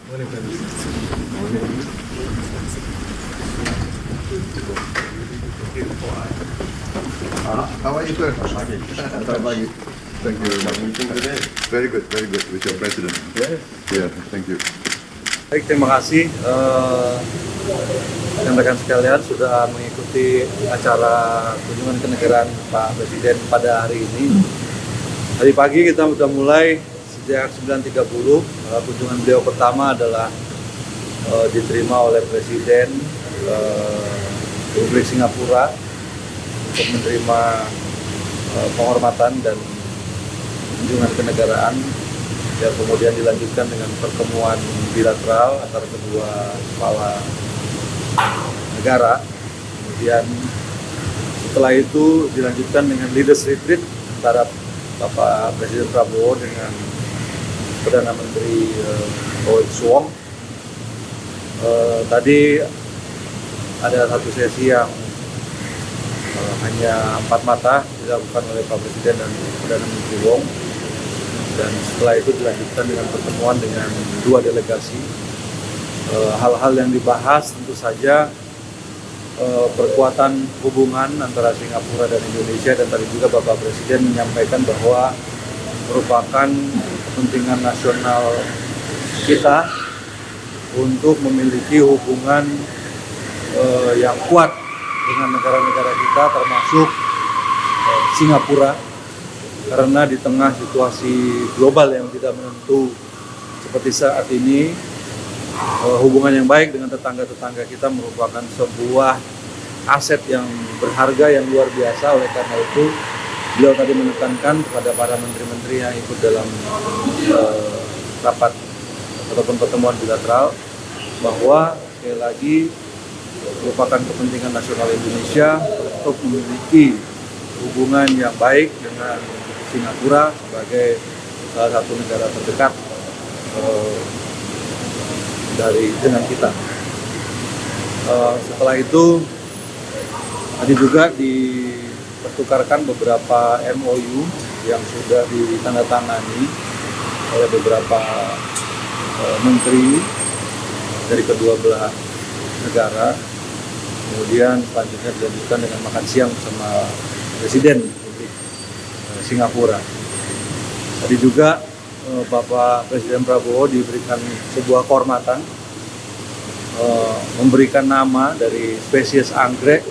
Morning, friends. How are you, sir? Pagi. Thank you very much. Meeting today. Very good with your president. Yes. Yeah, thank you. Baik, terima kasih rekan-rekan sekalian sudah mengikuti acara kunjungan kenegaraan Pak Presiden pada hari ini. Hari pagi kita sudah mulai sejak 9.30. Kunjungan beliau pertama adalah diterima oleh Presiden Republik Singapura untuk menerima penghormatan dan kunjungan kenegaraan, dan kemudian dilanjutkan dengan pertemuan bilateral antara kedua kepala negara. Kemudian setelah itu dilanjutkan dengan leaders retreat antara Bapak Presiden Prabowo dengan Perdana Menteri Lawrence Wong. Tadi ada satu sesi yang hanya 4 mata dilakukan oleh Pak Presiden dan Perdana Menteri Wong, dan setelah itu dilanjutkan dengan pertemuan dengan 2 delegasi. Hal-hal yang dibahas tentu saja perkuatan hubungan antara Singapura dan Indonesia, dan tadi juga Bapak Presiden menyampaikan bahwa merupakan kepentingan nasional kita untuk memiliki hubungan yang kuat dengan negara-negara kita, termasuk Singapura, karena di tengah situasi global yang tidak menentu seperti saat ini, hubungan yang baik dengan tetangga-tetangga kita merupakan sebuah aset yang berharga, yang luar biasa. Oleh karena itu, beliau tadi menekankan kepada para menteri-menteri yang ikut dalam rapat ataupun pertemuan bilateral bahwa sekali lagi merupakan kepentingan nasional Indonesia untuk memiliki hubungan yang baik dengan Singapura sebagai salah satu negara terdekat dengan kita. Setelah itu tadi juga dipertukarkan beberapa MOU yang sudah ditandatangani oleh beberapa menteri dari kedua belah negara. Kemudian selanjutnya dilanjutkan dengan makan siang bersama Presiden Republik Singapura. Tadi juga Bapak Presiden Prabowo diberikan sebuah kehormatan, memberikan nama dari spesies anggrek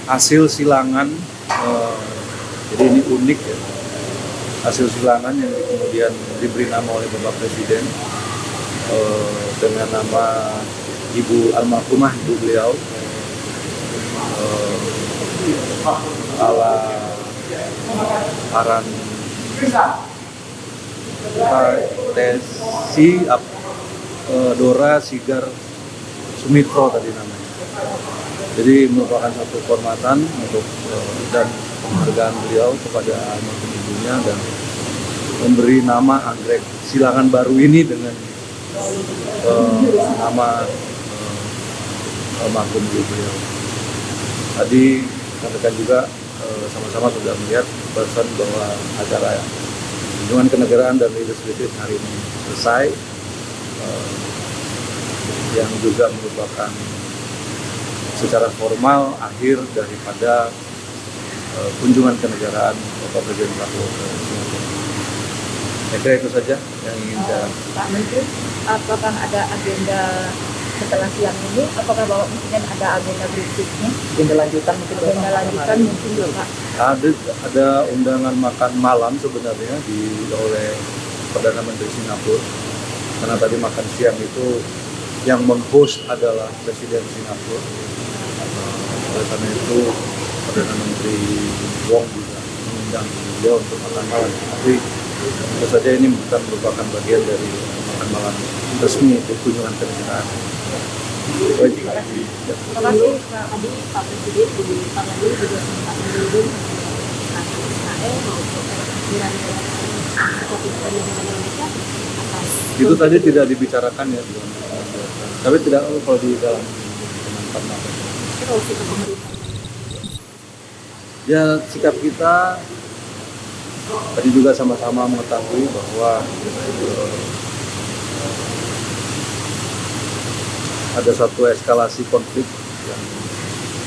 hasil silangan. Jadi ini unik ya, hasil silangan yang kemudian diberi nama oleh Bapak Presiden dengan nama Ibu almarhumah ibu beliau, ala Aran Tesi Dora Sigar Sumitro tadi namanya. Jadi merupakan satu kehormatan untuk dan penghargaan beliau kepada almarhum ibunya, dan memberi nama anggrek silangan baru ini dengan nama almarhum ibu beliau. Tadi rekan juga sama-sama sudah melihat barusan bahwa acara kunjungan kenegaraan dan leaders retreat hari ini selesai, yang juga merupakan secara formal akhir daripada kunjungan kenegaraan Bapak Presiden Prabowo ke Singapura. Saya kira itu saja yang ingin saya. Pak Menteri, apakah ada agenda setelah siang ini? Apakah Bapak Presiden ada agenda berikutnya? Agenda lanjutan mungkin. Agenda lanjutan mungkin ya Pak. Ada undangan makan malam sebenarnya oleh Perdana Menteri Singapura, karena tadi makan siang itu yang meng-host adalah Presiden Singapura. Oleh karena itu Perdana Menteri Wong juga mengundang beliau untuk makan malam. Tapi tentu saja ini bukan merupakan bagian dari makan malam resmi untuk kunjungan kenegaraan. Baik, terima kasih. Terima kasih tadi Pak Presiden di Parlemen juga sempat menyinggung Israel maupun Iran Indonesia atas. Itu tadi tidak dibicarakan ya, tapi tidak kalau di dalam penandatanganan. Ya, sikap kita tadi juga sama-sama mengetahui bahwa ada satu eskalasi konflik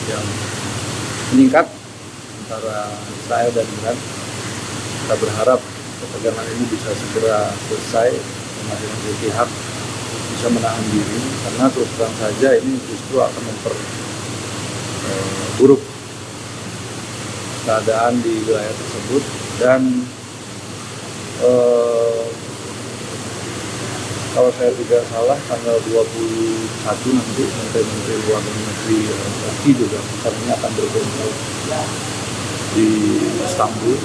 yang meningkat antara Israel dan Iran. Kita berharap ketegangan ini bisa segera selesai dan masing-masing pihak bisa menahan diri, karena terus terang saja ini justru akan memperburuk keadaan di wilayah tersebut. Dan kalau saya tidak salah tanggal 21 nanti Menteri Luar Negeri Turki juga katanya akan berkumpul di Istanbul.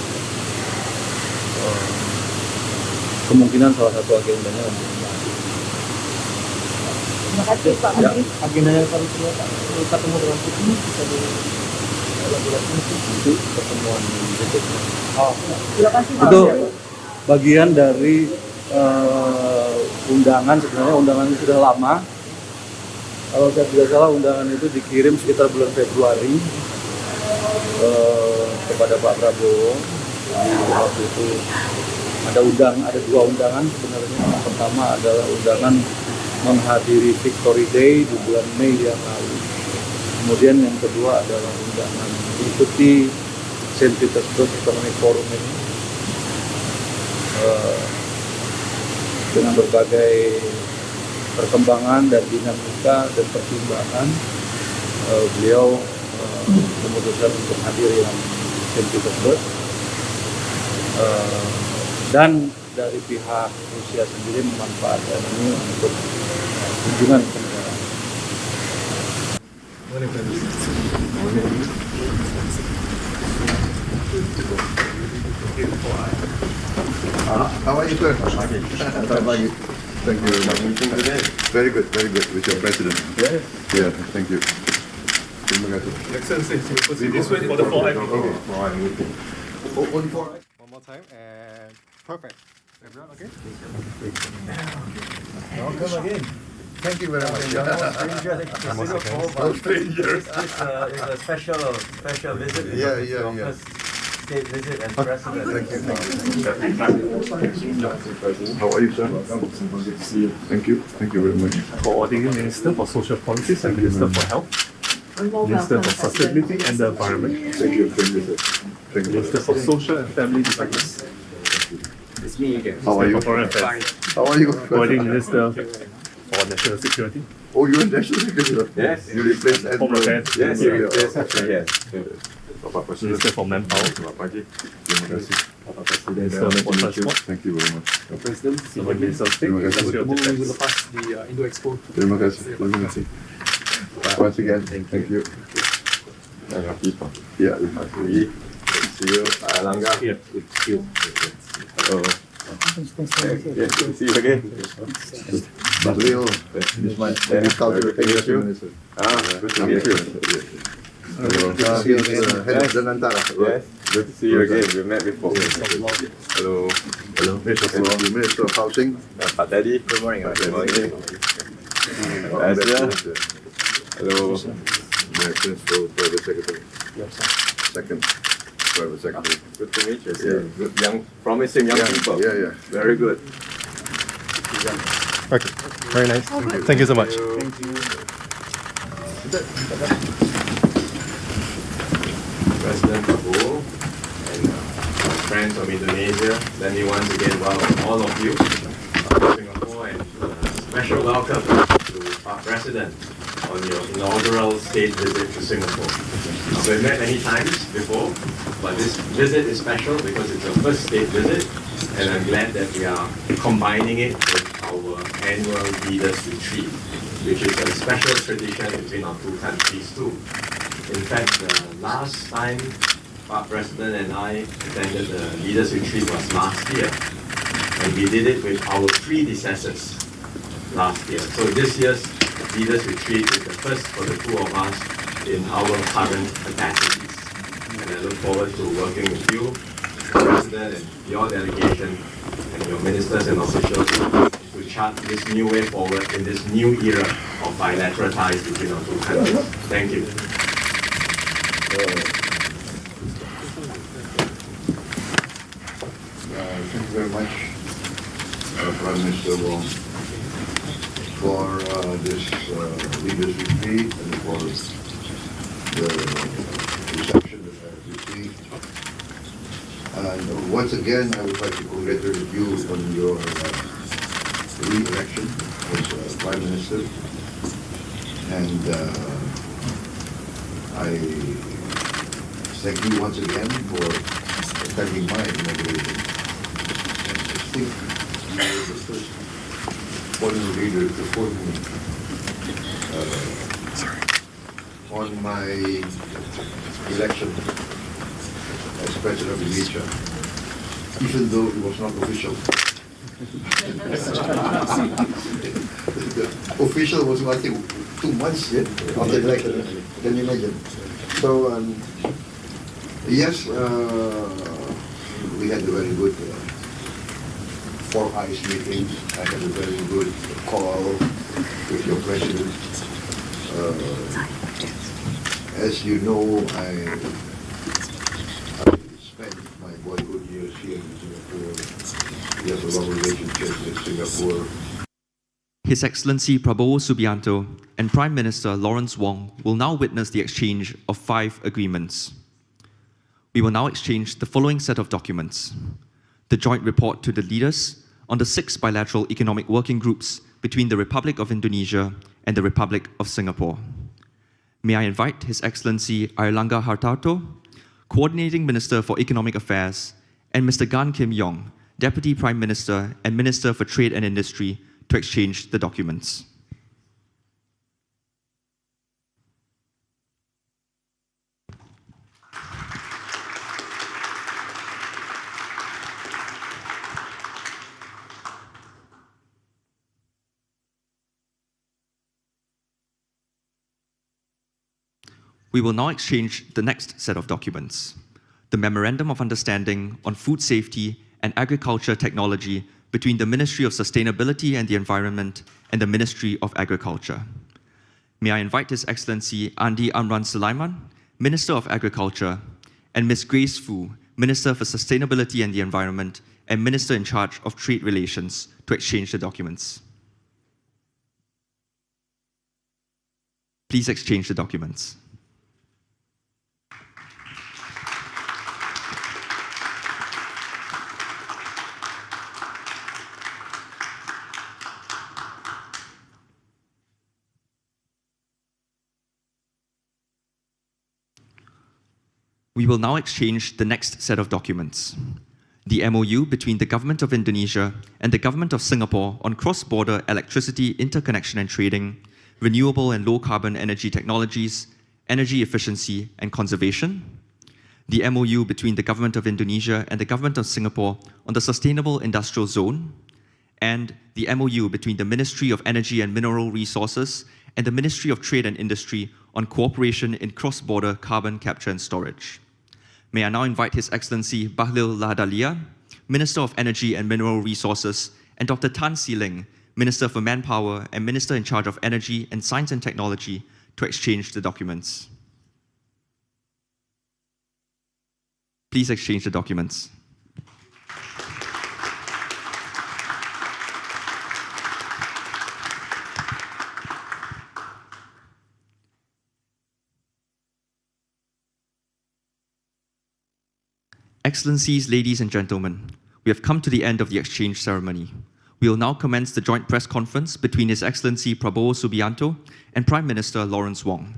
Kemungkinan salah satu agendanya untuk membahas itu. Terima kasih Pak Menteri. Agenda yang paling ketemu dengan Putin bisa dielaborasi Nanti pertemuan berikutnya. Terima kasih Pak Itu Menteri. bagian dari undangan. Sebenarnya undangan itu sudah lama. Kalau saya tidak salah undangan itu dikirim sekitar bulan Februari kepada Pak Prabowo. Waktu itu ada dua undangan sebenarnya. Yang pertama adalah undangan menghadiri Victory Day di bulan Mei yang lalu. Kemudian yang kedua adalah undangan mengikuti St. Petersburg Economic Forum ini dengan berbagai perkembangan dan dinamika dan pertimbangan. Beliau memutuskan untuk hadir yang St. Petersburg. Dan dari pihak Rusia sendiri memanfaatkan ini untuk kunjungan ke negara. How are you, sir? Thank you very much. Very good with your president. Yes. Yeah, thank you. Terima kasih. Excellency, we just wait for the floor. Okay. Only four. One more time and perfect. Everyone okay? Welcome again. Thank you very much. No strangers. It's a special visit. Yeah, It's your yeah. first state visit and president. Thank you. How are you, sir? Thank you. Thank you very much. Coordinating Minister for Social Policies and Minister for Health, Minister for Sustainability and the Environment, Thank you, sir. Thank you. Minister for Social and Family Development, It's me again. How are you? for Foreign Affairs, How are you? Coordinating Minister for National Security, Oh, you're national secretary. Yes. You replaced Home Affairs, Yes, Yeah. yes. Bapak Presiden. Minister for Manpower, Selamat pagi. Terima kasih. Minister for Transport, Thank you very much. President, Senior Minister of State, Terima kasih. Ministry of Defense. lepas di Indo Expo. Terima kasih. Terima kasih. Once again, thank you. Ya, terima kasih. See you, Langga. Here. Hello. Yes, see you again. Mas Leo, this is my agriculture minister. Good to meet you. He is head of the antara. Yes, good to see you again. We met before. Hello. Hello. The Minister of Housing. Pak Teddy. Good morning. Good morning. Hasil. Hello. My principal private secretary. Second private secretary. Good to meet you. Yeah. Good young, promising young people. Yeah. Very good. Okay, very nice. Thank you so much. President Prabowo and my friends from Indonesia. Let me once again welcome all of you to Singapore and special welcome to our President on your inaugural state visit to Singapore. We've met many times before, but this visit is special because it's our first state visit, and I'm glad that we are combining it with our annual Leaders Retreat, which is a special tradition between our two countries too. In fact, the last time our President and I attended the Leaders Retreat was last year, and we did it with our predecessors last year. So this year's Leaders Retreat is the first for the two of us in our current capacities. And I look forward to working with you, President, and your delegation, and your ministers and officials to chart this new way forward in this new era of bilateral ties between our two countries. Thank you. Thank you very much, Prime Minister Wong, for this leaders retreat and for the reception that I have received. And once again, I would like to congratulate you on your re-election as Prime Minister. And I thank you once again for attending my inauguration. I think you were the first foreign leader to support me on my election as President of Indonesia, even though it was not official. The official was, I think, 2 months after the election. Can you imagine? So, yes, we had a very good Four Eyes meeting. I had a very good call with your president. As you know, I spent my boyhood years here in Singapore. We have a long relationship with Singapore. His Excellency Prabowo Subianto and Prime Minister Lawrence Wong will now witness the exchange of 5 agreements. We will now exchange the following set of documents: the joint report to the leaders on the 6 bilateral economic working groups between the Republic of Indonesia and the Republic of Singapore. May I invite His Excellency Airlangga Hartarto, Coordinating Minister for Economic Affairs, and Mr. Gan Kim Yong, Deputy Prime Minister and Minister for Trade and Industry, to exchange the documents. We will now exchange the next set of documents: the Memorandum of Understanding on Food Safety and Agriculture Technology between the Ministry of Sustainability and the Environment and the Ministry of Agriculture. May I invite His Excellency Andi Amran Sulaiman, Minister of Agriculture, and Ms. Grace Fu, Minister for Sustainability and the Environment and Minister in charge of Trade Relations, to exchange the documents. Please exchange the documents. We will now exchange the next set of documents: the MOU between the Government of Indonesia and the Government of Singapore on cross-border electricity interconnection and trading, renewable and low-carbon energy technologies, energy efficiency and conservation, the MOU between the Government of Indonesia and the Government of Singapore on the Sustainable Industrial Zone, and the MOU between the Ministry of Energy and Mineral Resources and the Ministry of Trade and Industry on cooperation in cross-border carbon capture and storage. May I now invite His Excellency Bahlil Lahadalia, Minister of Energy and Mineral Resources, and Dr. Tan See Ling, Minister for Manpower and Minister in charge of Energy and Science and Technology, to exchange the documents. Please exchange the documents. Excellencies, ladies and gentlemen, we have come to the end of the exchange ceremony. We will now commence the joint press conference between His Excellency Prabowo Subianto and Prime Minister Lawrence Wong.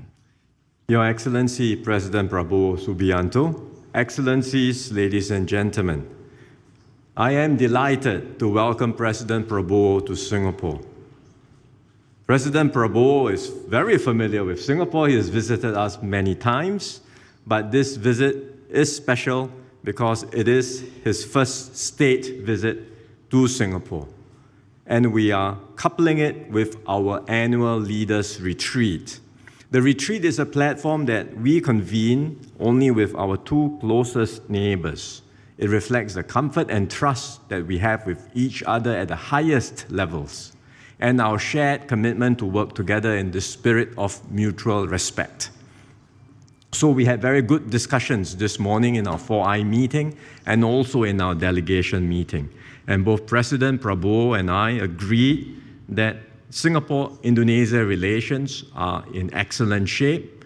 Your Excellency President Prabowo Subianto, Excellencies, ladies and gentlemen, I am delighted to welcome President Prabowo to Singapore. President Prabowo is very familiar with Singapore. He has visited us many times, but this visit is special because it is his first state visit to Singapore. And we are coupling it with our annual Leaders Retreat. The retreat is a platform that we convene only with our 2 closest neighbors. It reflects the comfort and trust that we have with each other at the highest levels, and our shared commitment to work together in the spirit of mutual respect. So we had very good discussions this morning in our 4i meeting and also in our delegation meeting. And both President Prabowo and I agreed that Singapore-Indonesia relations are in excellent shape,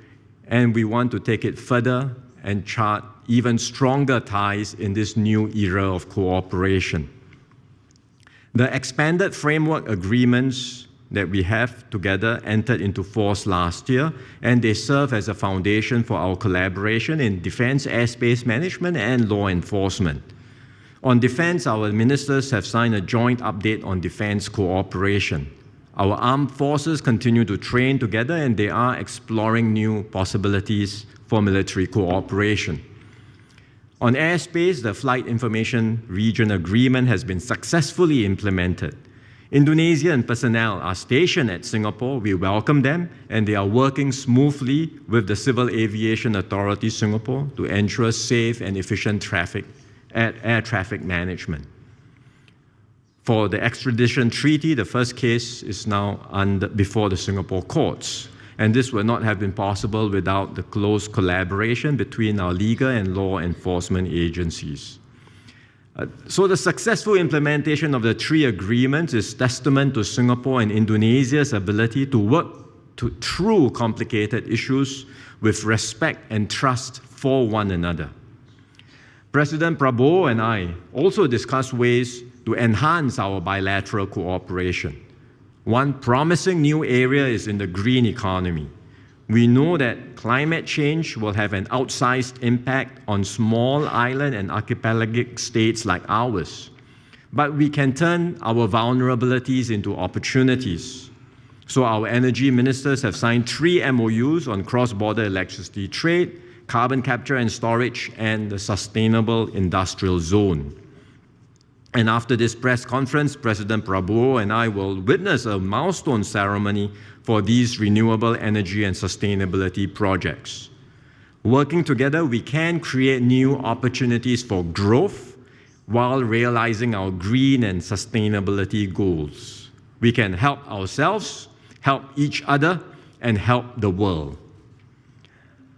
and we want to take it further and chart even stronger ties in this new era of cooperation. The expanded framework agreements that we have together entered into force last year, and they serve as a foundation for our collaboration in defense airspace management and law enforcement. On defense, our ministers have signed a joint update on defense cooperation. Our armed forces continue to train together, and they are exploring new possibilities for military cooperation. On airspace, the Flight Information Region Agreement has been successfully implemented. Indonesian personnel are stationed at Singapore. We welcome them, and they are working smoothly with the Civil Aviation Authority Singapore to ensure safe and efficient air traffic management. For the extradition treaty, the first case is now before the Singapore courts. And this would not have been possible without the close collaboration between our legal and law enforcement agencies. So the successful implementation of the three agreements is testament to Singapore and Indonesia's ability to work through complicated issues with respect and trust for one another. President Prabowo and I also discussed ways to enhance our bilateral cooperation. One promising new area is in the green economy. We know that climate change will have an outsized impact on small island and archipelagic states like ours. But we can turn our vulnerabilities into opportunities. So our energy ministers have signed 3 MOUs on cross-border electricity trade, carbon capture and storage, and the sustainable industrial zone. And after this press conference, President Prabowo and I will witness a milestone ceremony for these renewable energy and sustainability projects. Working together, we can create new opportunities for growth while realizing our green and sustainability goals. We can help ourselves, help each other, and help the world.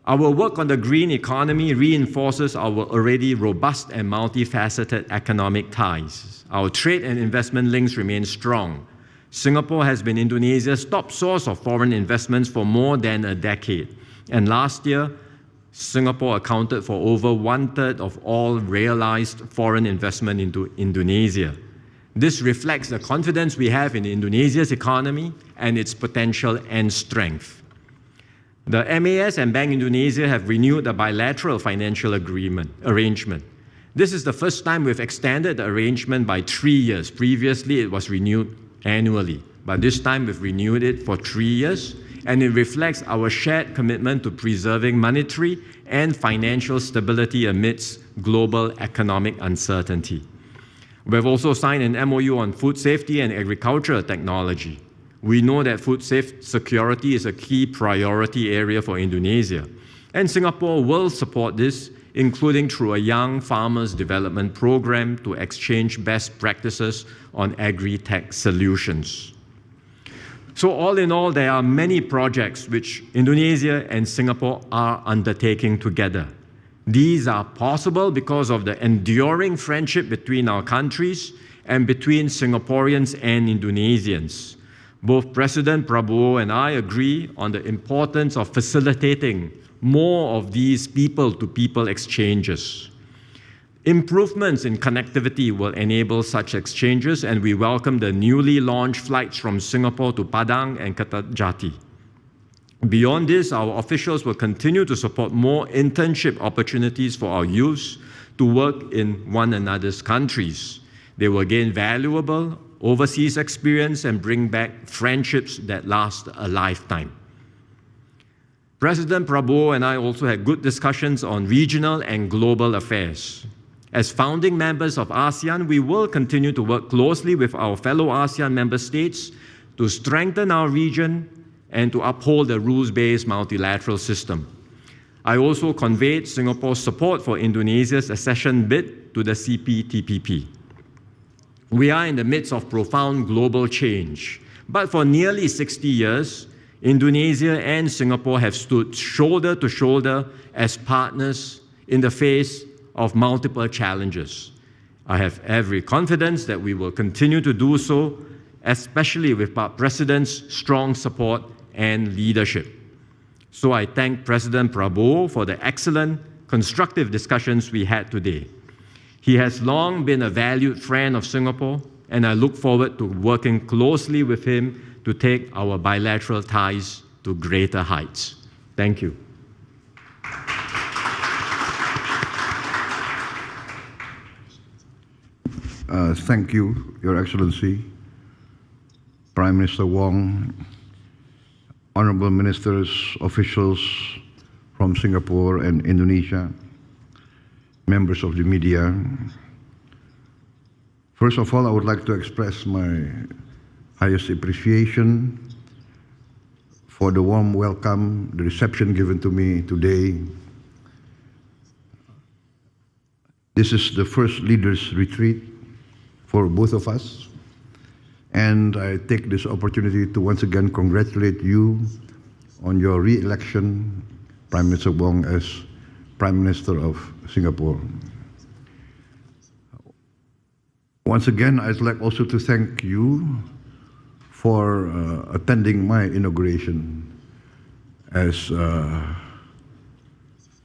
Our work on the green economy reinforces our already robust and multifaceted economic ties. Our trade and investment links remain strong. Singapore has been Indonesia's top source of foreign investments for more than a decade. And last year, Singapore accounted for over 1/3 of all realized foreign investment into Indonesia. This reflects the confidence we have in Indonesia's economy and its potential and strength. The MAS and Bank Indonesia have renewed the bilateral financial arrangement. This is the first time we've extended the arrangement by 3 years. Previously, it was renewed annually, but this time we've renewed it for 3 years, and it reflects our shared commitment to preserving monetary and financial stability amidst global economic uncertainty. We've also signed an MOU on food safety and agricultural technology. We know that food security is a key priority area for Indonesia, and Singapore will support this, including through a young farmers development program to exchange best practices on agri-tech solutions. So all in all, there are many projects which Indonesia and Singapore are undertaking together. These are possible because of the enduring friendship between our countries and between Singaporeans and Indonesians. Both President Prabowo and I agree on the importance of facilitating more of these people-to-people exchanges. Improvements in connectivity will enable such exchanges, and we welcome the newly launched flights from Singapore to Padang and Kertajati. Beyond this, our officials will continue to support more internship opportunities for our youths to work in one another's countries. They will gain valuable overseas experience and bring back friendships that last a lifetime. President Prabowo and I also had good discussions on regional and global affairs. As founding members of ASEAN, we will continue to work closely with our fellow ASEAN member states to strengthen our region and to uphold the rules-based multilateral system. I also conveyed Singapore's support for Indonesia's accession bid to the CPTPP. We are in the midst of profound global change, but for nearly 60 years, Indonesia and Singapore have stood shoulder to shoulder as partners in the face of multiple challenges. I have every confidence that we will continue to do so especially with our President's strong support and leadership. So I thank President Prabowo for the excellent, constructive discussions we had today. He has long been a valued friend of Singapore, and I look forward to working closely with him to take our bilateral ties to greater heights. Thank you. Thank you, Your Excellency, Prime Minister Wong, honorable ministers, officials from Singapore and Indonesia, members of the media. First of all, I would like to express my highest appreciation for the warm welcome, the reception given to me today. This is the first leaders' retreat for both of us, and I take this opportunity to once again congratulate you on your re-election, Prime Minister Wong, as Prime Minister of Singapore. Once again, I'd like also to thank you for attending my inauguration as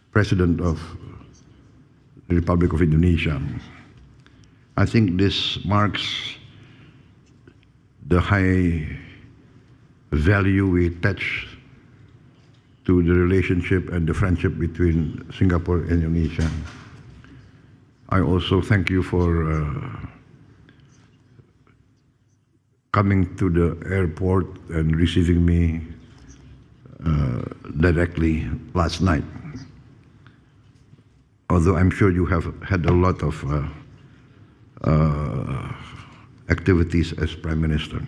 President of the Republic of Indonesia. I think this marks the high value we attach to the relationship and the friendship between Singapore and Indonesia. I also thank you for coming to the airport and receiving me directly last night. Although I'm sure you have had a lot of activities as Prime Minister.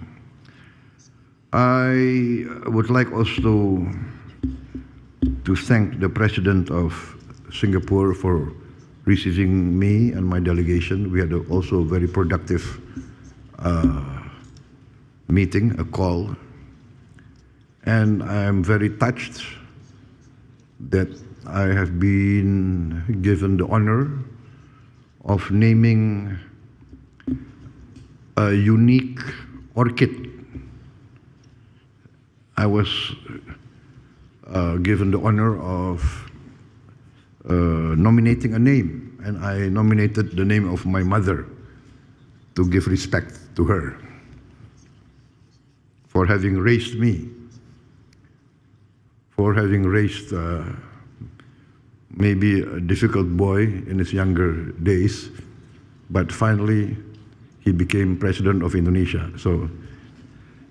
I would like also to thank the President of Singapore for receiving me and my delegation. We had also a very productive meeting, a call, and I am very touched that I have been given the honor of naming a unique orchid. I was given the honor of nominating a name, and I nominated the name of my mother to give respect to her for having raised me, for having raised maybe a difficult boy in his younger days, but finally he became President of Indonesia. So,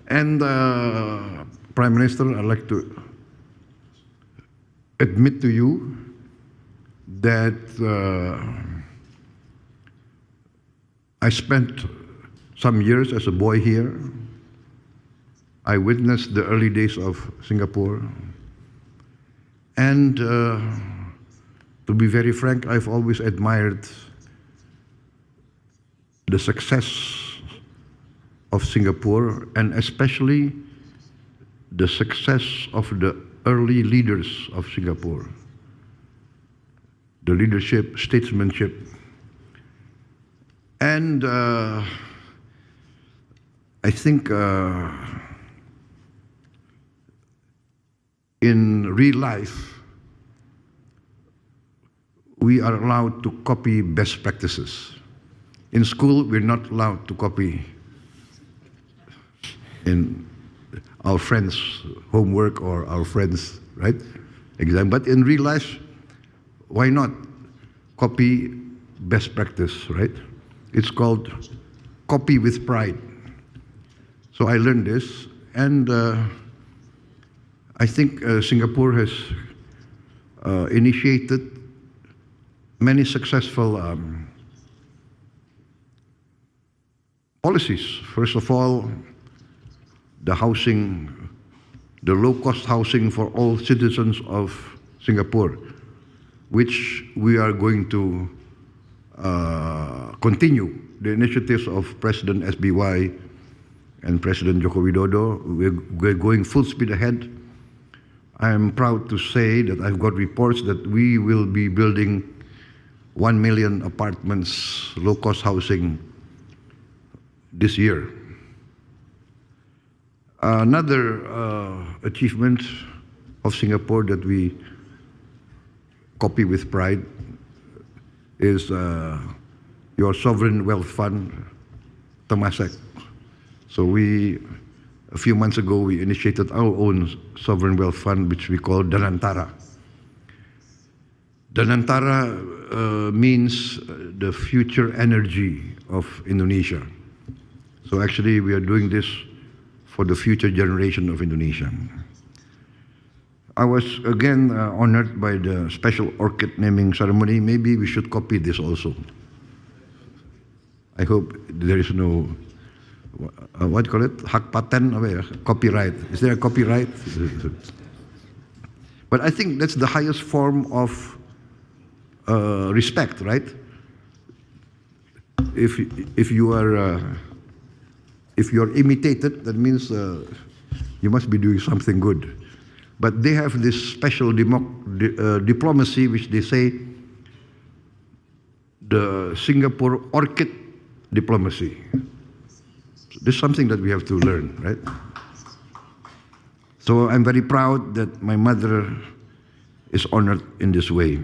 and Prime Minister, I'd like to admit to you that I spent some years as a boy here. I witnessed the early days of Singapore, and to be very frank, I've always admired the success of Singapore, and especially the success of the early leaders of Singapore. The leadership, statesmanship, and I think in real life, we are allowed to copy best practices. In school, we're not allowed to copy in our friends' homework or our friends', right, exam. But in real life, why not copy best practice, right? It's called copy with pride. So I learned this, and I think Singapore has initiated many successful policies. First of all, the housing, the low-cost housing for all citizens of Singapore, which we are going to continue. The initiatives of President SBY and President Joko Widodo, we're going full speed ahead. I am proud to say that I've got reports that we will be building 1 million apartments, low-cost housing this year. Another achievement of Singapore that we copy with pride is your sovereign wealth fund, Temasek. So a few months ago, we initiated our own sovereign wealth fund, which we call Danantara. Danantara means the future energy of Indonesia. So actually, we are doing this for the future generation of Indonesia. I was again honored by the special orchid naming ceremony. Maybe we should copy this also. I hope there is no, what do you call it? Hak paten, copyright. Is there a copyright? But I think that's the highest form of respect, right? If you are imitated, that means you must be doing something good. But they have this special diplomacy, which they say the Singapore orchid diplomacy. This is something that we have to learn, right? So I'm very proud that my mother is honored in this way.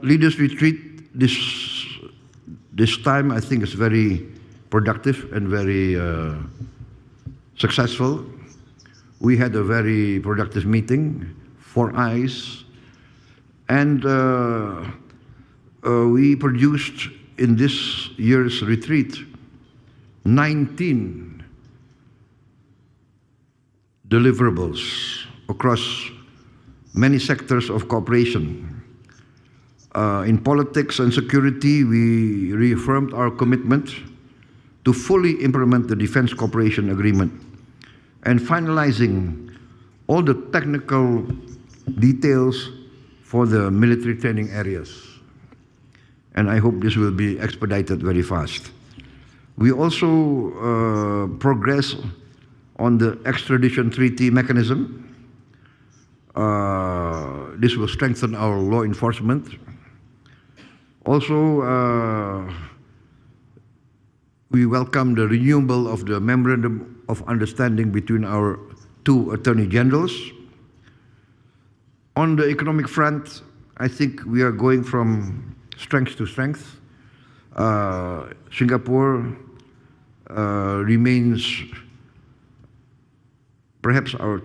Leaders retreat this time, I think, is very productive and very successful. We had a very productive meeting, 4 eyes, and we produced in this year's retreat 19 deliverables across many sectors of cooperation. In politics and security, we reaffirmed our commitment to fully implement the Defense Cooperation Agreement and finalizing all the technical details for the military training areas. And I hope this will be expedited very fast. We also progress on the extradition treaty mechanism. This will strengthen our law enforcement. Also, we welcome the renewal of the Memorandum of Understanding between our 2 Attorney Generals. On the economic front, I think we are going from strength to strength. Singapore remains perhaps our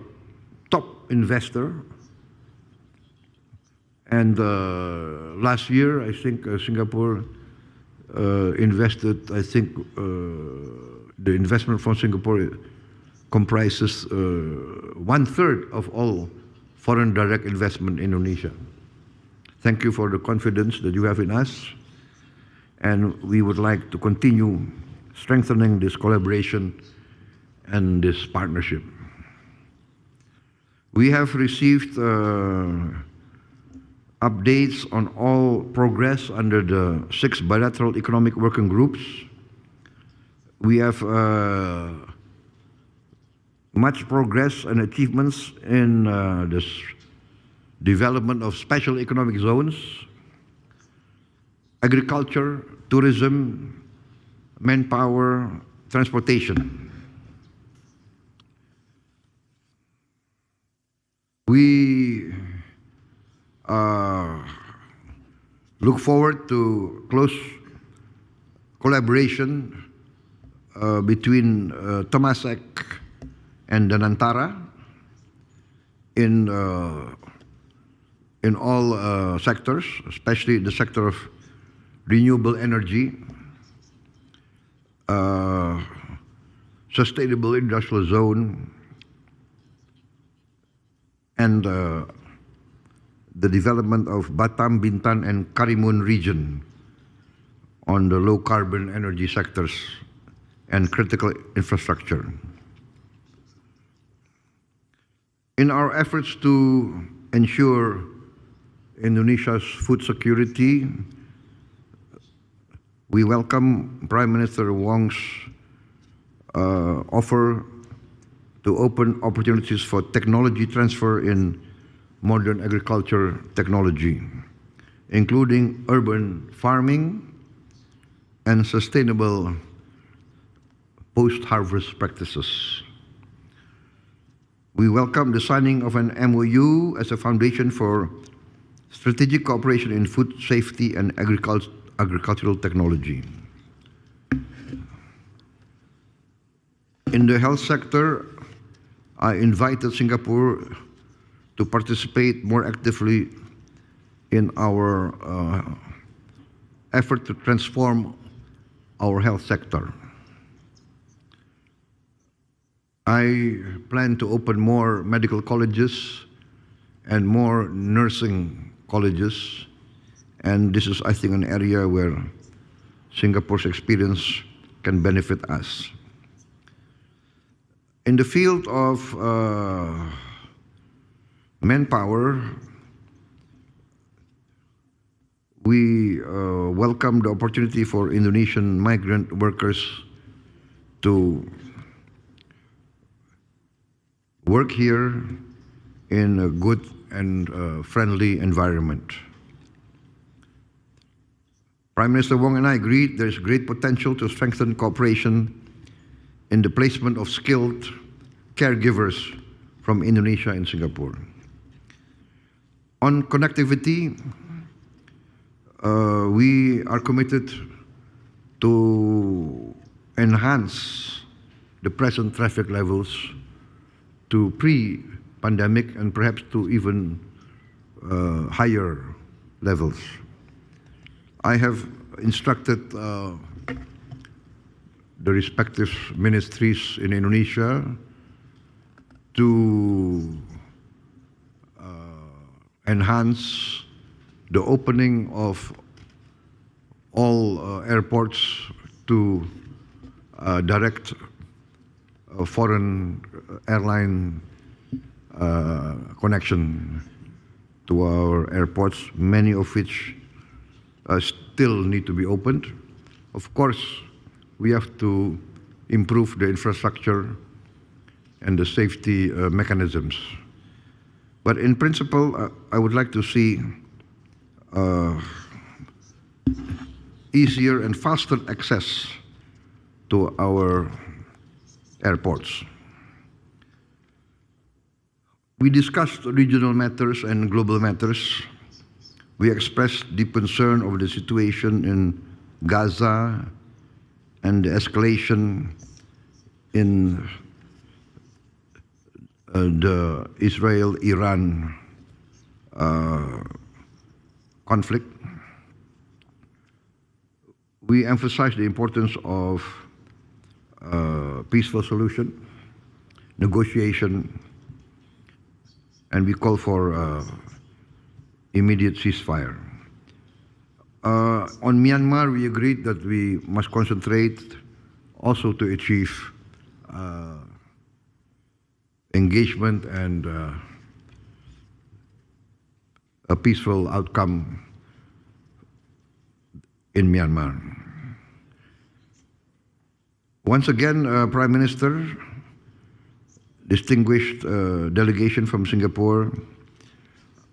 top investor. And last year, I think Singapore invested, I think the investment from Singapore comprises 1/3 of all foreign direct investment in Indonesia. Thank you for the confidence that you have in us, and we would like to continue strengthening this collaboration and this partnership. We have received updates on all progress under the 6 bilateral economic working groups. We have much progress and achievements in this development of special economic zones, agriculture, tourism, manpower, transportation. We look forward to close collaboration between Temasek and Danantara in all sectors, especially the sector of renewable energy, sustainable industrial zone, and the development of Batam, Bintan, and Karimun region on the low-carbon energy sectors and critical infrastructure. In our efforts to ensure Indonesia's food security, we welcome Prime Minister Wong's offer to open opportunities for technology transfer in modern agriculture technology, including urban farming and sustainable post-harvest practices. We welcome the signing of an MOU as a foundation for strategic cooperation in food safety and agricultural technology. In the health sector, I invited Singapore to participate more actively in our effort to transform our health sector. I plan to open more medical colleges and more nursing colleges, and this is, I think, an area where Singapore's experience can benefit us. In the field of manpower, we welcome the opportunity for Indonesian migrant workers to work here in a good and friendly environment. Prime Minister Wong and I agreed there is great potential to strengthen cooperation in the placement of skilled caregivers from Indonesia and Singapore. On connectivity, we are committed to enhance the present traffic levels to pre-pandemic and perhaps to even higher levels. I have instructed the respective ministries in Indonesia to enhance the opening of all airports to direct foreign airline connection to our airports, many of which still need to be opened. Of course, we have to improve the infrastructure and the safety mechanisms. But in principle, I would like to see easier and faster access to our airports. We discussed regional matters and global matters. We expressed deep concern over the situation in Gaza and the escalation in the Israel-Iran conflict. We emphasized the importance of peaceful solution, negotiation, and we call for immediate ceasefire. On Myanmar, we agreed that we must concentrate also to achieve engagement and a peaceful outcome in Myanmar. Once again, Prime Minister, distinguished delegation from Singapore,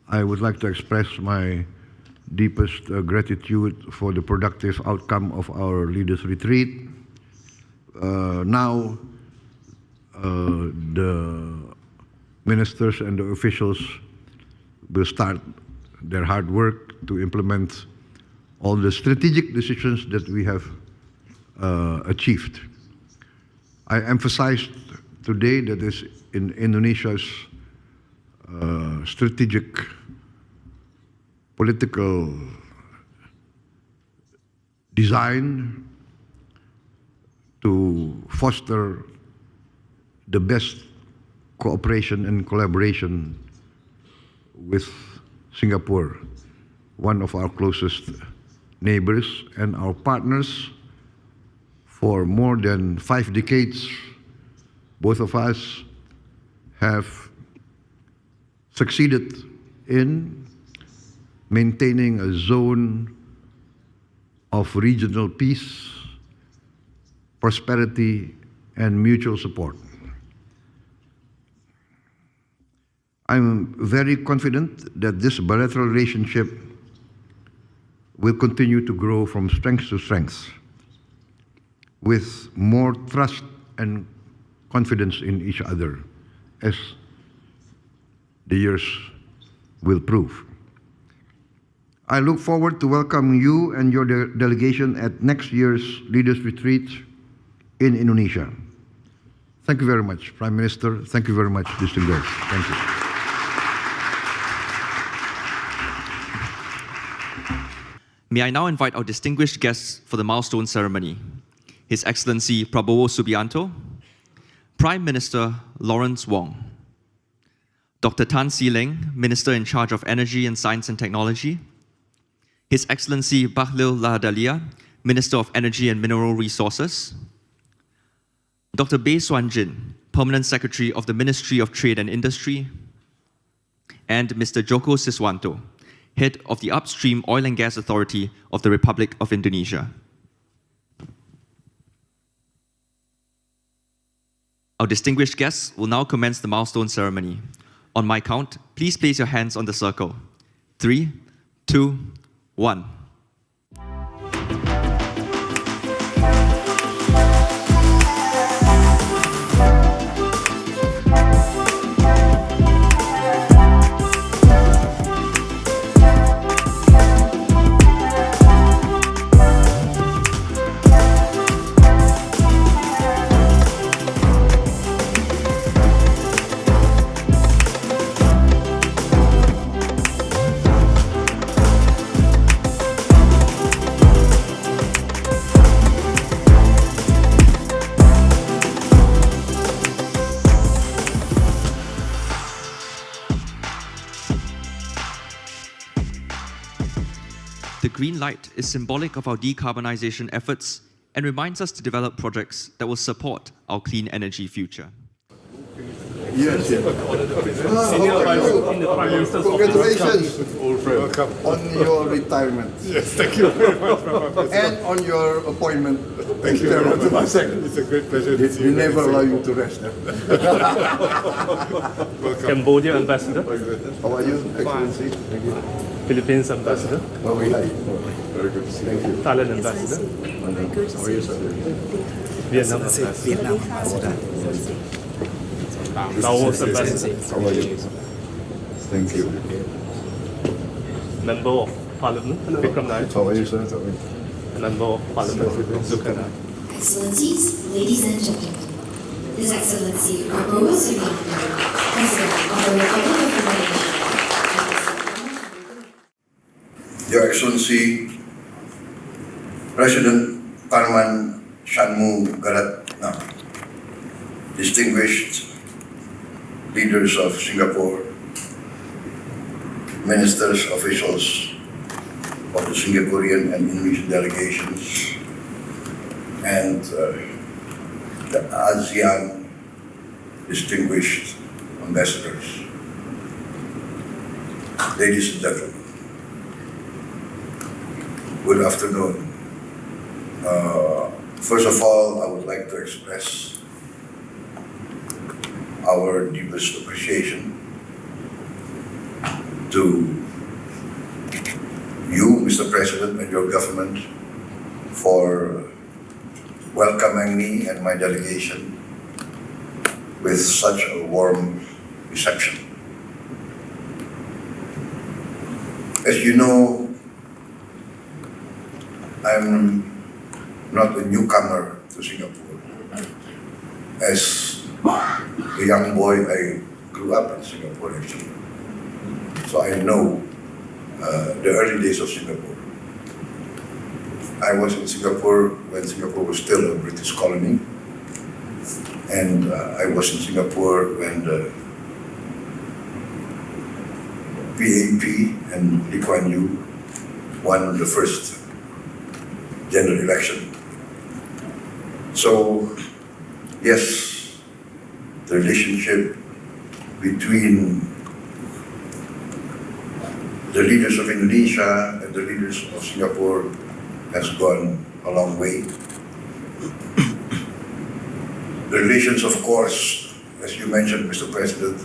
I would like to express my deepest gratitude for the productive outcome of our leaders' retreat. Now, the ministers and the officials will start their hard work to implement all the strategic decisions that we have achieved. I emphasized today that is in Indonesia's strategic political design to foster the best cooperation and collaboration with Singapore, one of our closest neighbors and our partners for more than 5 decades. Both of us have succeeded in maintaining a zone of regional peace, prosperity, and mutual support. I'm very confident that this bilateral relationship will continue to grow from strength to strength, with more trust and confidence in each other as the years will prove. I look forward to welcoming you and your delegation at next year's Leaders Retreat in Indonesia. Thank you very much, Prime Minister. Thank you very much, distinguished guests. Thank you. May I now invite our distinguished guests for the milestone ceremony. His Excellency Prabowo Subianto, Prime Minister Lawrence Wong, Dr. Tan See Leng, Minister in charge of Energy and Science and Technology, His Excellency Bahlil Lahadalia, Minister of Energy and Mineral Resources, Dr. Bae Suan Jin, Permanent Secretary of the Ministry of Trade and Industry, and Mr. Joko Siswanto, Head of the Upstream Oil and Gas Authority of the Republic of Indonesia. Our distinguished guests will now commence the milestone ceremony. On my count, please place your hands on the circle. 3, 2, 1. The green light is symbolic of our decarbonization efforts and reminds us to develop projects that will support our clean energy future. Yes, yes. Senior advisor in the Prime Minister's office. Congratulations Old friend. welcome on your retirement Yes, thank you very much, Mama. and on your appointment. Thank you very much. It's a great pleasure to see We you. never allow you to rest. Welcome. Cambodia ambassador, How are you, Excellency? Thank you. Philippines ambassador, Oh, we like. Very good to see you. Thank you. Thailand ambassador, How are you, sir? Vietnam ambassador, Laos ambassador, How are you? Thank you. member of parliament, Vikram Nair, How are you, sir? How are you? member of parliament, Zulkarnain. Excellencies, ladies and gentlemen, His Excellency Prabowo Subianto, President of the Republic of Indonesia. Your Excellency, President Parman Shanmu Garatna, distinguished leaders of Singapore, ministers, officials of the Singaporean and Indonesian delegations, and the ASEAN distinguished ambassadors. Ladies and gentlemen, good afternoon. First of all, I would like to express our deepest appreciation to you, Mr. President, and your government for welcoming me and my delegation with such a warm reception. As you know, I'm not a newcomer to Singapore. As a young boy, I grew up in Singapore actually. So I know the early days of Singapore. I was in Singapore when Singapore was still a British colony. And I was in Singapore when the PAP and Lee Kuan Yew won the first general election. So, yes, the relationship between the leaders of Indonesia and the leaders of Singapore has gone a long way. The relations, of course, as you mentioned, Mr. President,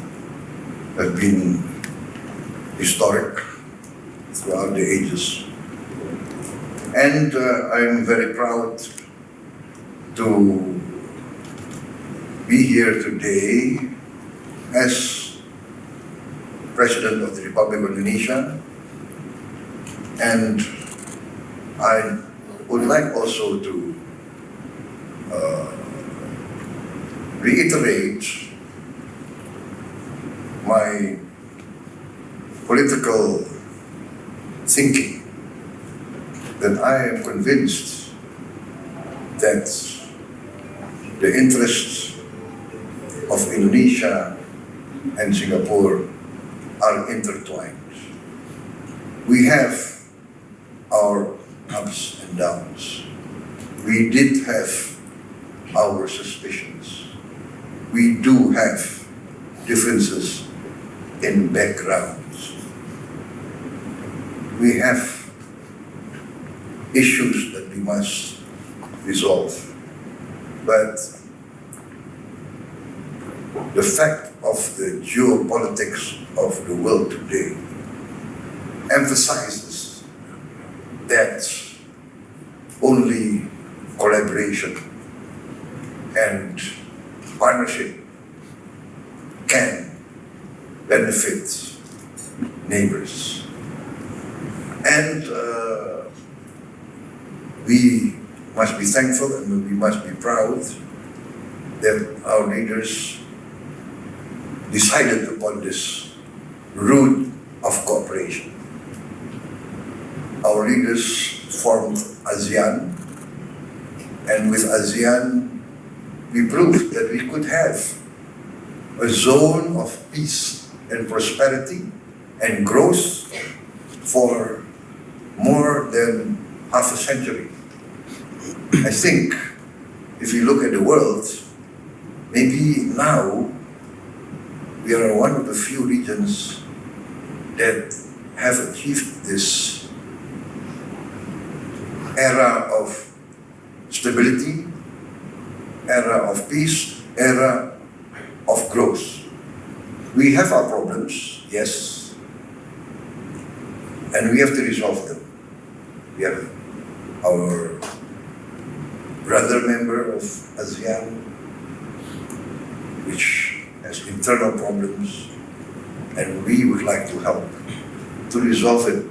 have been historic throughout the ages. And I'm very proud to be here today as President of the Republic of Indonesia, and I would like also to reiterate my political thinking that I am convinced that the interests of Indonesia and Singapore are intertwined. We have our ups and downs. We did have our suspicions. We do have differences in backgrounds. We have issues that we must resolve. But the fact of the geopolitics of the world today emphasizes that only collaboration and partnership can benefit neighbors. And we must be thankful and we must be proud that our leaders decided upon this route of cooperation. Our leaders formed ASEAN, and with ASEAN, we proved that we could have a zone of peace and prosperity and growth for more than half a century. I think if you look at the world, maybe now we are one of the few regions that have achieved this era of stability, era of peace, era of growth. We have our problems, yes, and we have to resolve them. We have our brother member of ASEAN, which has internal problems, and we would like to help to resolve it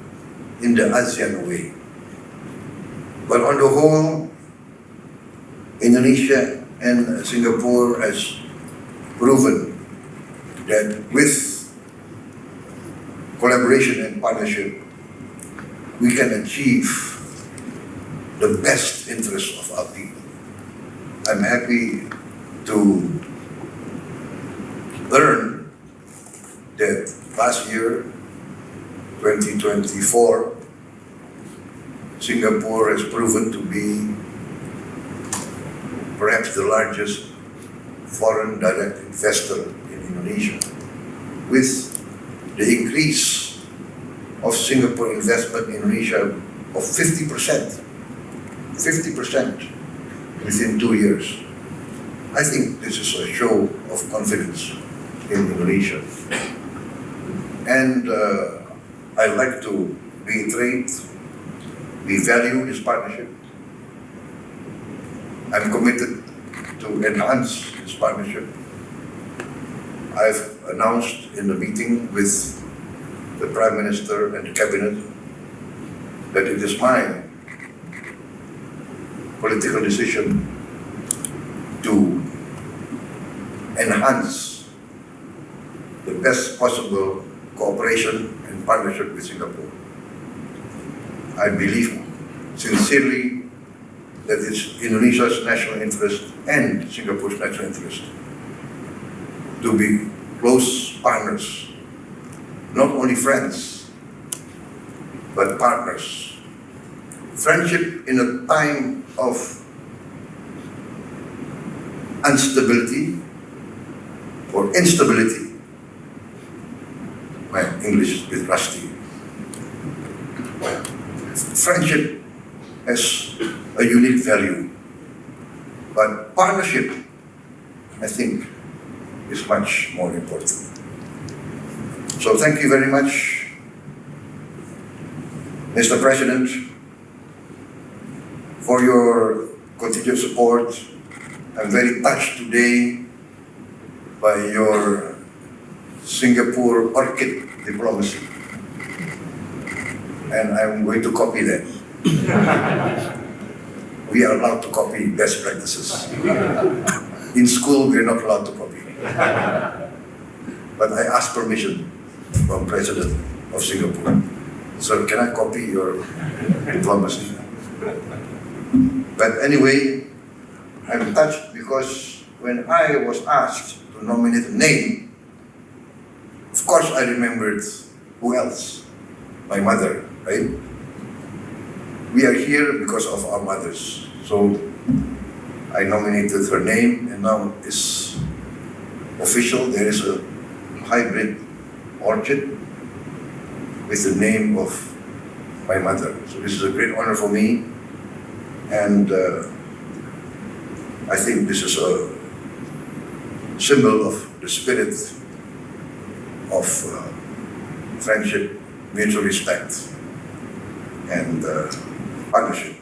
in the ASEAN way. But on the whole, Indonesia and Singapore has proven that with collaboration and partnership, we can achieve the best interests of our people. I'm happy to learn that last year, 2024, Singapore has proven to be perhaps the largest foreign direct investor in Indonesia. With the increase of Singapore investment in Indonesia of 50% within 2 years. I think this is a show of confidence in Indonesia. And I'd like to reiterate, we value this partnership. I'm committed to enhance this partnership. I've announced in the meeting with the Prime Minister and the Cabinet that it is my political decision to enhance the best possible cooperation and partnership with Singapore. I believe sincerely that it's Indonesia's national interest and Singapore's national interest to be close partners, not only friends, but partners. Friendship in a time of instability or instability. My English is a bit rusty. Friendship has a unique value, but partnership, I think, is much more important. So thank you very much, Mr. President, for your continued support. I'm very touched today by your Singapore orchid diplomacy. And I'm going to copy that. We are allowed to copy best practices. In school, we're not allowed to copy. But I asked permission from President of Singapore. Sir, can I copy your diplomacy? But anyway, I'm touched because when I was asked to nominate a name, of course I remembered who else? My mother, right? We are here because of our mothers. So I nominated her name, and now it's official. There is a hybrid orchid with the name of my mother. So this is a great honor for me, and I think this is a symbol of the spirit of friendship, mutual respect, and partnership.